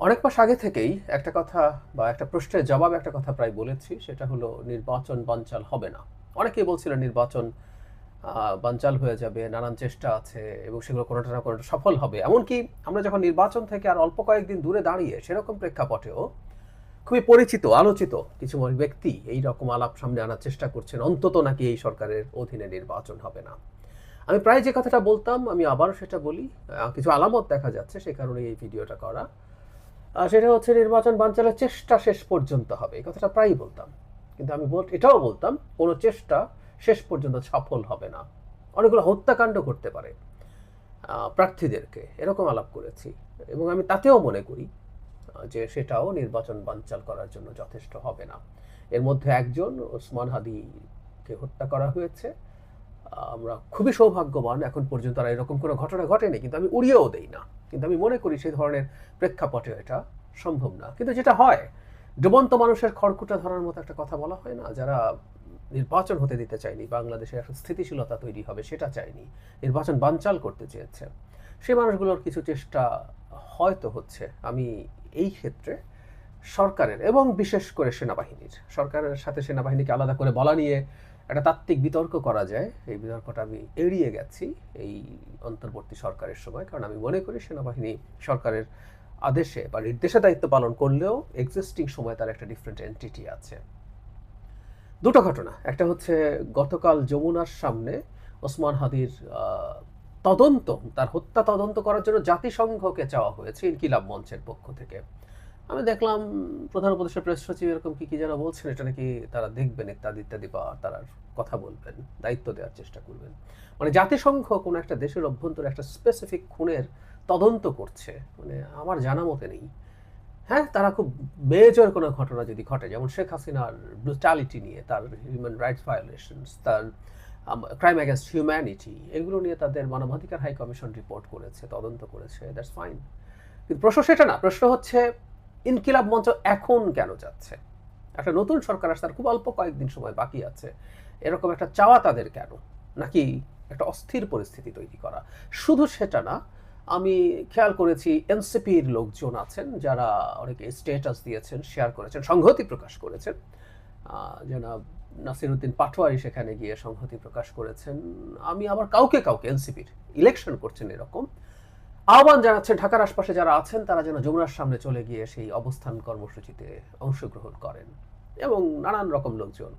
অনেক মাস আগে থেকেই একটা কথা বা একটা প্রশ্নের জবাবে একটা কথা প্রায় বলেছি, সেটা হলো নির্বাচন বানচাল হবে না। অনেকেই বলছিল নির্বাচন বানচাল হয়ে যাবে, নানান চেষ্টা আছে এবং সেগুলো কোনোটা না কোনোটা সফল হবে। এমনকি আমরা যখন নির্বাচন থেকে আর অল্প কয়েকদিন দূরে দাঁড়িয়ে সেরকম প্রেক্ষাপটেও খুবই পরিচিত আলোচিত কিছু ব্যক্তি এই রকম আলাপ সামনে আনার চেষ্টা করছেন, অন্তত নাকি এই সরকারের অধীনে নির্বাচন হবে না। আমি প্রায় যে কথাটা বলতাম আমি আবারও সেটা বলি। কিছু আলামত দেখা যাচ্ছে, সে কারণে এই ভিডিওটা করা। সেটা হচ্ছে নির্বাচন বানচালের চেষ্টা শেষ পর্যন্ত হবে, এই কথাটা প্রায়ই বলতাম। কিন্তু আমি এটাও বলতাম কোনো চেষ্টা শেষ পর্যন্ত সফল হবে না, অনেকগুলো হত্যাকাণ্ড করতে পারে প্রার্থীদেরকে, এরকম আলাপ করেছি। এবং আমি তাতেও মনে করি যে সেটাও নির্বাচন বানচাল করার জন্য যথেষ্ট হবে না। এর মধ্যে একজন ওসমান হাদিকে হত্যা করা হয়েছে। আমরা খুবই সৌভাগ্যবান এখন পর্যন্ত আর এরকম কোনো ঘটনা ঘটেনি, কিন্তু আমি উড়িয়েও দেই না। কিন্তু আমি মনে করি সেই ধরনের প্রেক্ষাপটে এটা সম্ভব না। কিন্তু যেটা হয়, ডুবন্ত মানুষের খড়কুটা ধরার মতো একটা কথা বলা হয় না, যারা নির্বাচন হতে দিতে চায়নি, বাংলাদেশে একটা স্থিতিশীলতা তৈরি হবে সেটা চায়নি, নির্বাচন বানচাল করতে চেয়েছে, সেই মানুষগুলোর কিছু চেষ্টা হয়তো হচ্ছে। আমি এই ক্ষেত্রে সরকারের এবং বিশেষ করে সেনাবাহিনীর, সরকারের সাথে সেনাবাহিনীকে আলাদা করে বলা নিয়ে একটা তাত্ত্বিক বিতর্ক করা যায়, এই বিতর্কটা আমি এড়িয়ে গেছি এই অন্তর্বর্তী সরকারের সময়। কারণ আমি মনে করি সেনাবাহিনী সরকারের আদেশে বা নির্দেশে দায়িত্ব পালন করলেও এক্সিস্টিং সময় তার একটা ডিফারেন্ট এন্টিটি আছে। দুটো ঘটনা, একটা হচ্ছে গতকাল যমুনার সামনে ওসমান হাদির তদন্ত, তার হত্যা তদন্ত করার জন্য জাতিসংঘকে চাওয়া হয়েছে ইনকিলাব মঞ্চের পক্ষ থেকে। আমি দেখলাম প্রধান উপদেষ্টা প্রেস সচিব এরকম কি কি যেন বলছেন, এটা নাকি তারা দেখবেন ইত্যাদি ইত্যাদি, বা তারা কথা বলবেন, দায়িত্ব দেওয়ার চেষ্টা করবেন। মানে জাতিসংঘ কোনো একটা দেশের অভ্যন্তরে একটা স্পেসিফিক খুনের তদন্ত করছে, মানে আমার জানা মতে নেই। হ্যাঁ, তারা খুব মেজর কোনো ঘটনা যদি ঘটে, যেমন শেখ হাসিনার ব্রুটালিটি নিয়ে, তার হিউম্যান রাইটস ভায়োলেশনস, তার ক্রাইম অ্যাগেন্স্ট হিউম্যানিটি, এগুলো নিয়ে তাদের মানবাধিকার হাই কমিশন রিপোর্ট করেছে, তদন্ত করেছে, দ্যাটস ফাইন। কিন্তু প্রশ্ন সেটা না, প্রশ্ন হচ্ছে ইনকিলাব মঞ্চ এখন কেন যাচ্ছে? একটা নতুন সরকার আসতে আর খুব অল্প কয়েকদিন সময় বাকি আছে, এরকম একটা চাওয়া তাদের কেন? নাকি একটা অস্থির পরিস্থিতি তৈরি করা? শুধু সেটা না, আমি খেয়াল করেছি এনসিপির লোকজন আছেন যারা অনেকে স্ট্যাটাস দিয়েছেন, শেয়ার করেছেন, সংহতি প্রকাশ করেছেন। জনাব নাসিরউদ্দিন পাটোয়ারি সেখানে গিয়ে সংহতি প্রকাশ করেছেন। আমি আবার কাউকে কাউকে এনসিপির ইলেকশন করছেন এরকম আহ্বান জানাচ্ছেন, ঢাকার আশপাশে যারা আছেন তারা যেন যমুনার সামনে চলে গিয়ে সেই অবস্থান কর্মসূচিতে অংশগ্রহণ করেন। এবং নানান রকম লোকজন,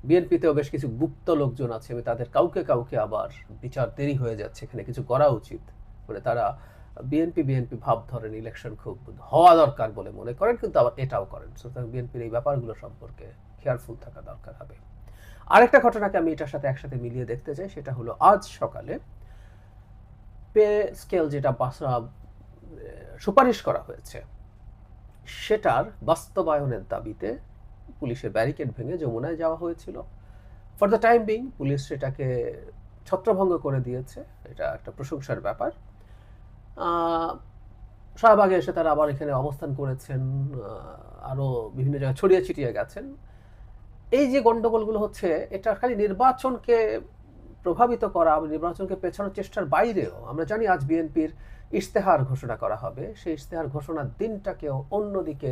বিএনপিতেও বেশ কিছু গুপ্ত লোকজন আছে, আমি তাদের কাউকে কাউকে আবার বিচার দেরি হয়ে যাচ্ছে, এখানে কিছু করা উচিত, মানে তারা বিএনপি বিএনপি ভাব ধরেন, ইলেকশন খুব হওয়া দরকার বলে মনে করেন, কিন্তু আবার এটাও করেন। সুতরাং বিএনপির এই ব্যাপারগুলো সম্পর্কে কেয়ারফুল থাকা দরকার হবে। আরেকটা ঘটনাকে আমি এটার সাথে একসাথে মিলিয়ে দেখতে চাই, সেটা হলো আজ সকালে পে স্কেল যেটা সুপারিশ করা হয়েছে সেটার বাস্তবায়নের দাবিতে পুলিশের ব্যারিকেড ভেঙে যমুনায় যাওয়া হয়েছিল। For the time being police সেটাকে ছত্রভঙ্গ করে দিয়েছে, এটা একটা প্রশংসার ব্যাপার। শাহবাগে এসে তারা আবার এখানে অবস্থান করেছেন, আরও বিভিন্ন জায়গায় ছড়িয়ে ছিটিয়ে গেছেন। এই যে গণ্ডগোলগুলো হচ্ছে, এটা খালি নির্বাচনকে প্রভাবিত করা, নির্বাচনকে পেছানোর চেষ্টার বাইরেও আমরা জানি আজ বিএনপির ইশতেহার ঘোষণা করা হবে, সেই ইশতেহার ঘোষণার দিনটাকেও অন্যদিকে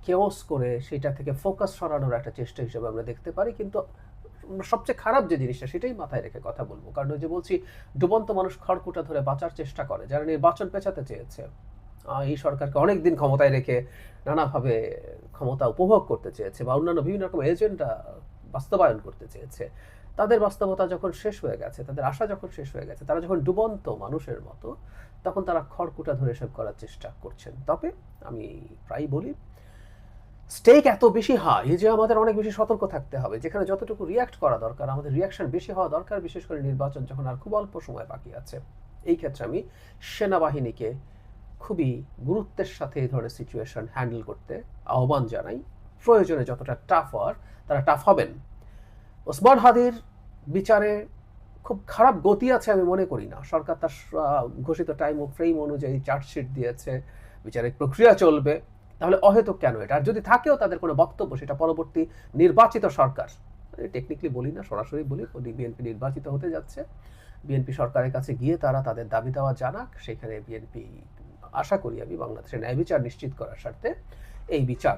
কেওস করে সেটা থেকে ফোকাস সরানোর একটা চেষ্টা হিসেবে আমরা দেখতে পারি। কিন্তু সবচেয়ে খারাপ যে জিনিসটা সেটাই মাথায় রেখে কথা বলবো, কারণ ওই যে বলছি, ডুবন্ত মানুষ খড়কুটা ধরে বাঁচার চেষ্টা করে, যারা নির্বাচন পেছাতে চেয়েছে, এই সরকারকে অনেকদিন ক্ষমতায় রেখে নানাভাবে ক্ষমতা উপভোগ করতে চেয়েছে বা অন্যান্য বিভিন্ন রকম এজেন্ডা বাস্তবায়ন করতে চেয়েছে, তাদের বাস্তবতা যখন শেষ হয়ে গেছে, তাদের আশা যখন শেষ হয়ে গেছে, তারা যখন ডুবন্ত মানুষের মতো, তখন তারা খড়কুটা ধরে এসব করার চেষ্টা করছেন। তবে আমি প্রায় বলি, স্টেক এত বেশি হাই যে আমাদের অনেক বেশি সতর্ক থাকতে হবে। যেখানে যতটুকু রিয়াক্ট করা দরকার, আমাদের রিয়াকশন বেশি হওয়া দরকার, বিশেষ করে নির্বাচন যখন আর খুব অল্প সময় বাকি আছে। এই ক্ষেত্রে আমি সেনাবাহিনীকে খুবই গুরুত্বের সাথে এই ধরনের সিচুয়েশন হ্যান্ডেল করতে আহ্বান জানাই। প্রয়োজনে যতটা টাফ হওয়ার তারা টাফ হবেন। ওসমান হাদির বিচারে খুব খারাপ গতি আছে আমি মনে করি না। সরকার তার ঘোষিত টাইম ও ফ্রেম অনুযায়ী চার্জশিট দিয়েছে, বিচারিক প্রক্রিয়া চলবে, তাহলে অহেতুক কেন এটা? আর যদি থাকেও তাদের কোনো বক্তব্য, সেটা পরবর্তী নির্বাচিত সরকার, টেকনিক্যালি বলি না, সরাসরি বলি, বিএনপি নির্বাচিত হতে যাচ্ছে, বিএনপি সরকারের কাছে গিয়ে তারা তাদের দাবি দেওয়া জানাক, সেখানে বিএনপি আশা করি আমি বাংলাদেশের ন্যায় বিচার নিশ্চিত করার স্বার্থে এই বিচার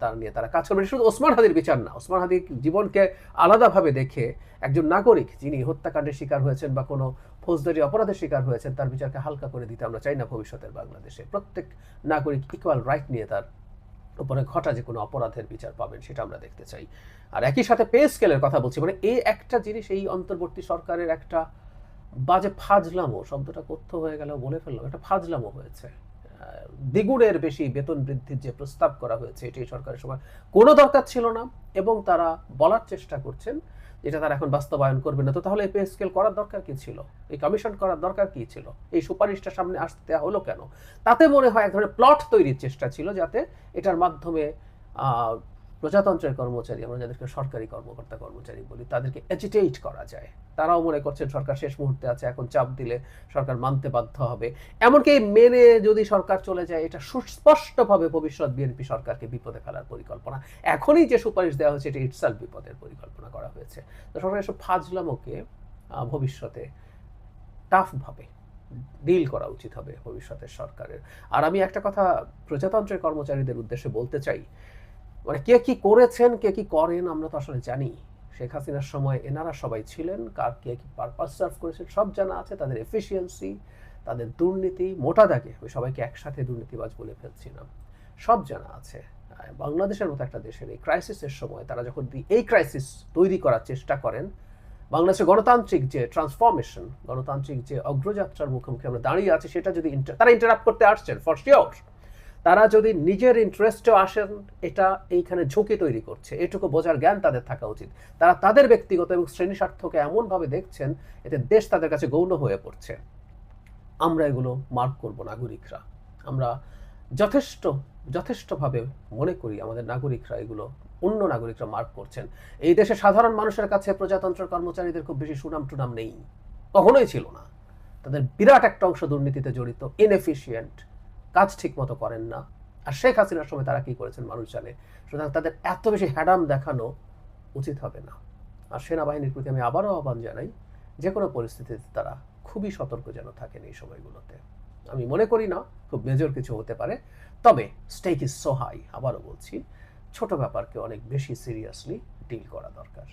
তার নিয়ে তারা কাজ করবে। শুধু ওসমান হাদির বিচার না, ওসমান হাদির জীবনকে আলাদাভাবে দেখে একজন নাগরিক যিনি হত্যাকাণ্ডের শিকার হয়েছেন বা কোনো ফৌজদারি অপরাধের শিকার হয়েছেন তার বিচারকে হালকা করে দিতে আমরা চাই না। ভবিষ্যতের বাংলাদেশে প্রত্যেক নাগরিক ইকুয়াল রাইট নিয়ে তার উপরে ঘটা যে কোনো অপরাধের বিচার পাবেন সেটা আমরা দেখতে চাই। আর একই সাথে পে স্কেলের কথা বলছি, মানে এই একটা জিনিস এই অন্তর্বর্তী সরকারের একটা বাজে ফাজলামো, শব্দটা কথ্য হয়ে গেল বলে ফেললাম, একটা ফাজলামো হয়েছে। দ্বিগুণের বেশি বেতন বৃদ্ধির যে প্রস্তাব করা হয়েছে এটি সরকারের সময় কোনো দরকার ছিল না, এবং তারা বলার চেষ্টা করছেন যেটা তারা এখন বাস্তবায়ন করবে না। তো তাহলে এই পে স্কেল করার দরকার কি ছিল? এই কমিশন করার দরকার কি ছিল? এই সুপারিশটা সামনে আসতে দেওয়া হলো কেন? তাতে মনে হয় এক ধরনের প্লট তৈরির চেষ্টা ছিল যাতে এটার মাধ্যমে প্রজাতন্ত্রের কর্মচারী, আমরা যাদেরকে সরকারি কর্মকর্তা কর্মচারী বলি, তাদেরকে এজিটেট করা যায়। তারাও মনে করছেন সরকার শেষ মুহূর্তে আছে, এখন চাপ দিলে সরকার মানতে বাধ্য হবে। এমনকি মেনে যদি সরকার চলে যায় এটা সুস্পষ্টভাবে ভবিষ্যৎ বিএনপি সরকারকে বিপদে ফেলার পরিকল্পনা। এখনই যে সুপারিশ দেওয়া হয়েছে এটা ইটসেলফ বিপদের পরিকল্পনা করা হয়েছে। তো সরকার এসব ফাজলামোকে ভবিষ্যতে টাফভাবে ডিল করা উচিত হবে ভবিষ্যতের সরকারের। আর আমি একটা কথা প্রজাতন্ত্রের কর্মচারীদের উদ্দেশ্যে বলতে চাই, মানে কে কি করেছেন কে কি করেন আমরা তো আসলে জানি। শেখ হাসিনার সময় এনারা সবাই ছিলেন, কার কে কি পারপাস সার্ভ করেছেন সব জানা আছে, তাদের এফিসিয়েন্সি, তাদের দুর্নীতি, মোটা দাগে আমি সবাইকে একসাথে দুর্নীতিবাজ বলে ফেলছি না, সব জানা আছে। বাংলাদেশের মতো একটা দেশের এই ক্রাইসিসের সময় তারা যখন এই ক্রাইসিস তৈরি করার চেষ্টা করেন, বাংলাদেশের গণতান্ত্রিক যে ট্রান্সফরমেশন, গণতান্ত্রিক যে অগ্রযাত্রার মুখোমুখি আমরা দাঁড়িয়ে আছি সেটা যদি তারা ইন্টারাপ্ট করতে আসছেন ফর শিওর, তারা যদি নিজের ইন্টারেস্টেও আসেন, এটা এইখানে ঝুঁকি তৈরি করছে এটুকু বোঝার জ্ঞান তাদের থাকা উচিত। তারা তাদের ব্যক্তিগত এবং শ্রেণী স্বার্থকে এমনভাবে দেখছেন এতে দেশ তাদের কাছে গৌণ হয়ে পড়ছে। আমরা এগুলো মার্ক করব নাগরিকরা। আমরা যথেষ্টভাবে মনে করি আমাদের নাগরিকরা এগুলো, অন্য নাগরিকরা মার্ক করছেন। এই দেশে সাধারণ মানুষের কাছে প্রজাতন্ত্রের কর্মচারীদের খুব বেশি সুনাম টুনাম নেই, কখনোই ছিল না। তাদের বিরাট একটা অংশ দুর্নীতিতে জড়িত, ইনএফিশিয়েন্ট, কাজ ঠিক মতো করেন না। আর শেখ হাসিনার সময় তারা কি করেছেন মানুষ জানে। সুতরাং তাদের এত বেশি হ্যাডাম দেখানো উচিত হবে না। আর সেনাবাহিনীর প্রতি আমি আবারও আহ্বান জানাই, যে কোনো পরিস্থিতিতে তারা খুবই সতর্ক যেন থাকেন এই সময়গুলোতে। আমি মনে করি না খুব মেজর কিছু হতে পারে, তবে স্টেক ইজ সো হাই, আবারও বলছি ছোট ব্যাপারকে অনেক বেশি সিরিয়াসলি ডিল করা দরকার।